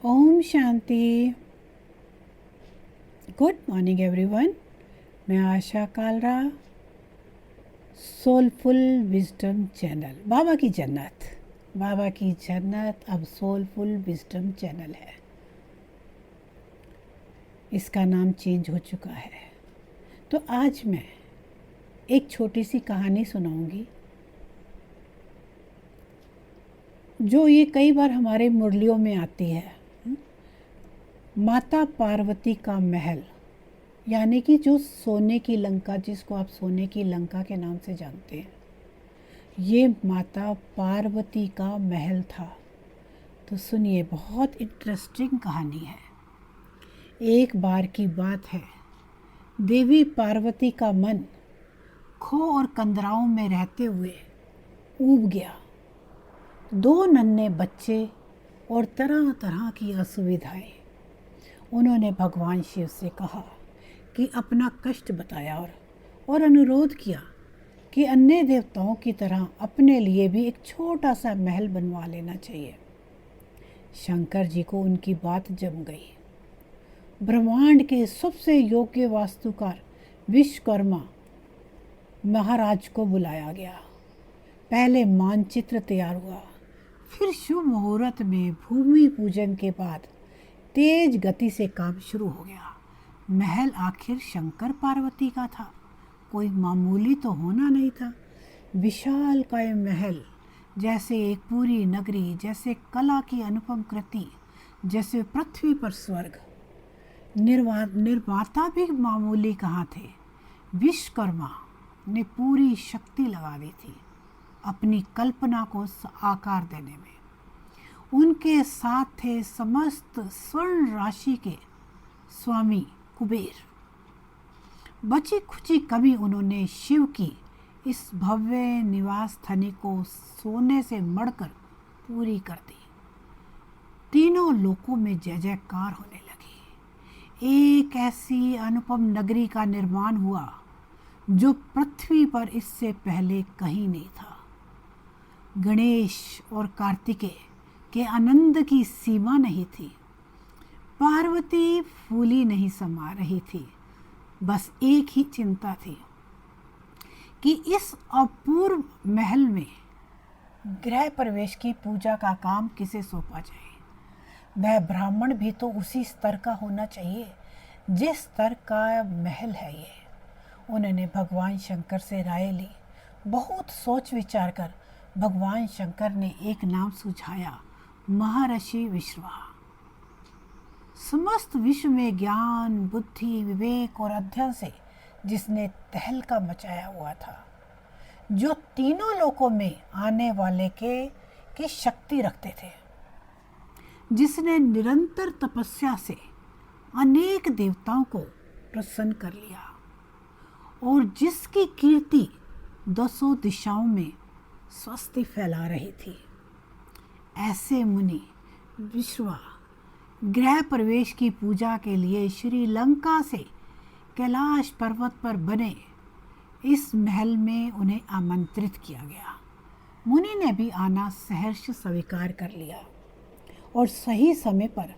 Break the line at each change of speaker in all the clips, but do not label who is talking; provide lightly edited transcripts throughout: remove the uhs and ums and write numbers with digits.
ओम Shanti. Good morning everyone. मैं Asha Kalra, soulful wisdom channel. बाबा की जन्नत अब सोलफुल विजडम चैनल है। इसका नाम चेंज हो चुका है। तो आज मैं एक छोटी सी कहानी सुनाऊंगी जो ये कई बार हमारे मुरलियों में आती है। माता पार्वती का महल, यानी कि जो सोने की लंका, जिसको आप सोने की लंका के नाम से जानते हैं, ये माता पार्वती का महल था। तो सुनिए, बहुत इंटरेस्टिंग कहानी है। एक बार की बात है, देवी पार्वती का मन खो और कंदराओं में रहते हुए ऊब गया। दो नन्हे बच्चे और तरह तरह की असुविधाएं। उन्होंने भगवान शिव से कहा कि अपना कष्ट बताया और अनुरोध किया कि अन्य देवताओं की तरह अपने लिए भी एक छोटा सा महल बनवा लेना चाहिए। शंकर जी को उनकी बात जम गई। ब्रह्मांड के सबसे योग्य वास्तुकार विश्वकर्मा महाराज को बुलाया गया। पहले मानचित्र तैयार हुआ, फिर शुभ मुहूर्त में भूमि पूजन के बाद तेज गति से काम शुरू हो गया। महल आखिर शंकर पार्वती का था, कोई मामूली तो होना नहीं था। विशाल काय महल, जैसे एक पूरी नगरी, जैसे कला की अनुपम कृति, जैसे पृथ्वी पर स्वर्ग। निर्माता भी मामूली कहाँ थे। विश्वकर्मा ने पूरी शक्ति लगा दी थी अपनी कल्पना को आकार देने में। उनके साथ थे समस्त स्वर्ण राशि के स्वामी कुबेर। बची खुची कमी उन्होंने शिव की इस भव्य निवास स्थली को सोने से मढ़कर पूरी कर दी। तीनों लोकों में जय जयकार होने लगी। एक ऐसी अनुपम नगरी का निर्माण हुआ जो पृथ्वी पर इससे पहले कहीं नहीं था। गणेश और कार्तिकेय के आनंद की सीमा नहीं थी। पार्वती फूली नहीं समा रही थी। बस एक ही चिंता थी कि इस अपूर्व महल में गृह प्रवेश की पूजा का काम किसे सौंपा जाए। वह ब्राह्मण भी तो उसी स्तर का होना चाहिए जिस स्तर का महल है ये। उन्होंने भगवान शंकर से राय ली। बहुत सोच विचार कर भगवान शंकर ने एक नाम सुझाया, महर्षि विश्रवा। समस्त विश्व में ज्ञान, बुद्धि, विवेक और अध्ययन से जिसने तहलका मचाया हुआ था, जो तीनों लोकों में आने वाले की शक्ति रखते थे, जिसने निरंतर तपस्या से अनेक देवताओं को प्रसन्न कर लिया और जिसकी कीर्ति दसों दिशाओं में स्वस्ति फैला रही थी, ऐसे मुनि विश्रवा गृह प्रवेश की पूजा के लिए श्रीलंका से कैलाश पर्वत पर बने इस महल में उन्हें आमंत्रित किया गया। मुनि ने भी आना सहर्ष स्वीकार कर लिया और सही समय पर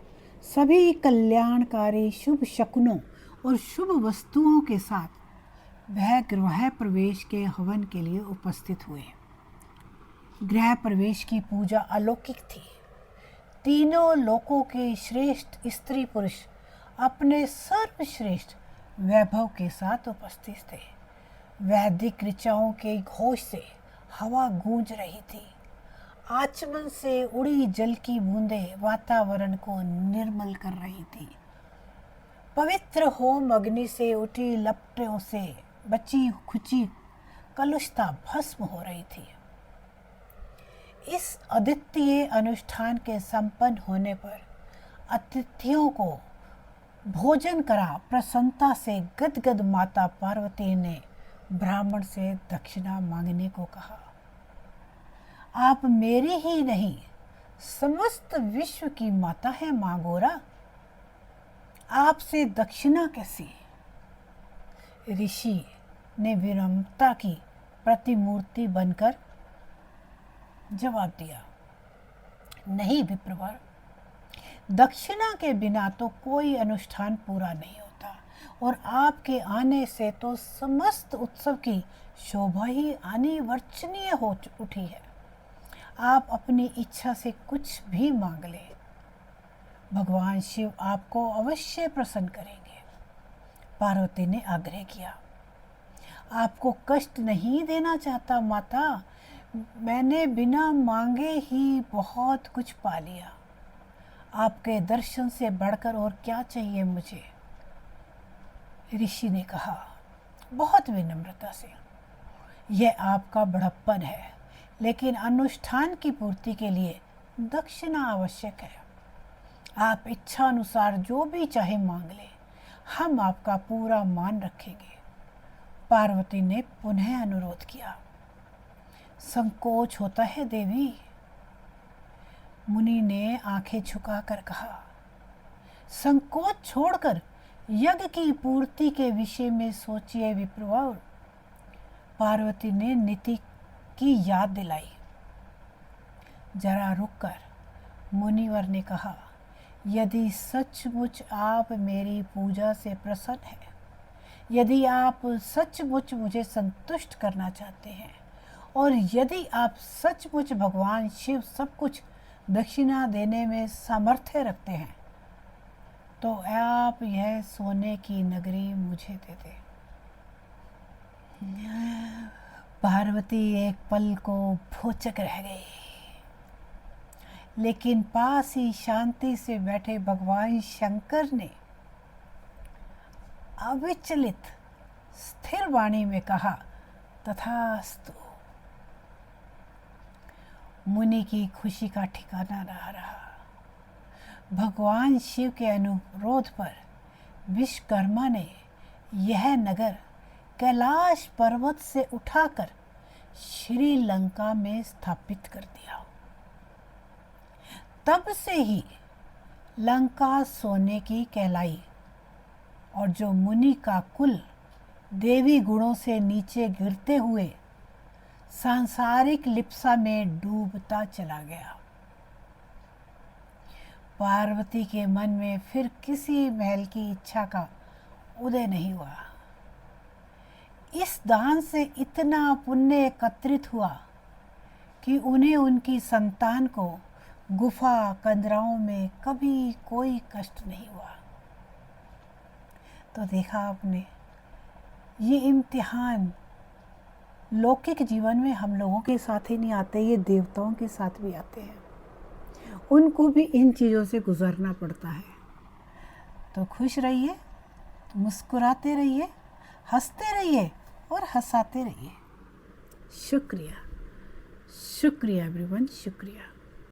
सभी कल्याणकारी शुभ शकुनों और शुभ वस्तुओं के साथ वह गृह प्रवेश के हवन के लिए उपस्थित हुए। गृह प्रवेश की पूजा अलौकिक थी। तीनों लोकों के श्रेष्ठ स्त्री पुरुष अपने सर्वश्रेष्ठ वैभव के साथ उपस्थित थे। वैदिक ऋचाओं के घोष से हवा गूंज रही थी। आचमन से उड़ी जल की बूंदें वातावरण को निर्मल कर रही थी। पवित्र होम अग्नि से उठी लपटों से बची खुची कलुषता भस्म हो रही थी। इस अद्वितीय अनुष्ठान के संपन्न होने पर अतिथियों को भोजन करा प्रसन्नता से गदगद माता पार्वती ने ब्राह्मण से दक्षिणा मांगने को कहा। आप मेरी ही नहीं, समस्त विश्व की माता है मां गौरा, आपसे दक्षिणा कैसी? ऋषि ने विनम्रता की प्रतिमूर्ति बनकर जवाब दिया, नहीं विप्रवर, दक्षिणा के बिना तो कोई अनुष्ठान पूरा नहीं होता, और आपके आने से तो समस्त उत्सव की शोभा ही अनिवर्चनीय हो उठी है। आप अपनी इच्छा से कुछ भी मांग लें, भगवान शिव आपको अवश्य प्रसन्न करेंगे। पार्वती ने आग्रह किया, आपको कष्ट नहीं देना चाहता माता, मैंने बिना मांगे ही बहुत कुछ पा लिया। आपके दर्शन से बढ़कर और क्या चाहिए मुझे। ऋषि ने कहा बहुत विनम्रता से, यह आपका बड़प्पन है, लेकिन अनुष्ठान की पूर्ति के लिए दक्षिणा आवश्यक है। आप इच्छा अनुसार जो भी चाहे मांग लें, हम आपका पूरा मान रखेंगे। पार्वती ने पुनः अनुरोध किया। संकोच होता है देवी, मुनि ने आंखें झुकाकर कहा। संकोच छोड़कर यज्ञ की पूर्ति के विषय में सोचिए विप्रवर। पार्वती ने नीति की याद दिलाई। जरा रुककर मुनिवर ने कहा, यदि सचमुच आप मेरी पूजा से प्रसन्न हैं, यदि आप सचमुच मुझे संतुष्ट करना चाहते हैं, और यदि आप सचमुच भगवान शिव सब कुछ दक्षिणा देने में सामर्थ्य रखते हैं, तो आप यह सोने की नगरी मुझे दे दें। पार्वती एक पल को भौचक रह गई, लेकिन पास ही शांति से बैठे भगवान शंकर ने अविचलित स्थिर वाणी में कहा, तथास्तु। मुनि की खुशी का ठिकाना ना रहा। भगवान शिव के अनुरोध पर विश्वकर्मा ने यह नगर कैलाश पर्वत से उठाकर श्रीलंका में स्थापित कर दिया। तब से ही लंका सोने की कहलाई, और जो मुनि का कुल देवी गुणों से नीचे गिरते हुए सांसारिक लिप्सा में डूबता चला गया। पार्वती के मन में फिर किसी महल की इच्छा का उदय नहीं हुआ। इस दान से इतना पुण्य एकत्रित हुआ कि उन्हें उनकी संतान को गुफा कंदराओं में कभी कोई कष्ट नहीं हुआ। तो देखा आपने, ये इम्तिहान लौकिक जीवन में हम लोगों के साथ ही नहीं आते, ये देवताओं के साथ भी आते हैं। उनको भी इन चीज़ों से गुजरना पड़ता है। तो खुश रहिए, मुस्कुराते रहिए, हंसते रहिए और हंसाते रहिए। शुक्रिया, शुक्रिया एवरीवन, शुक्रिया।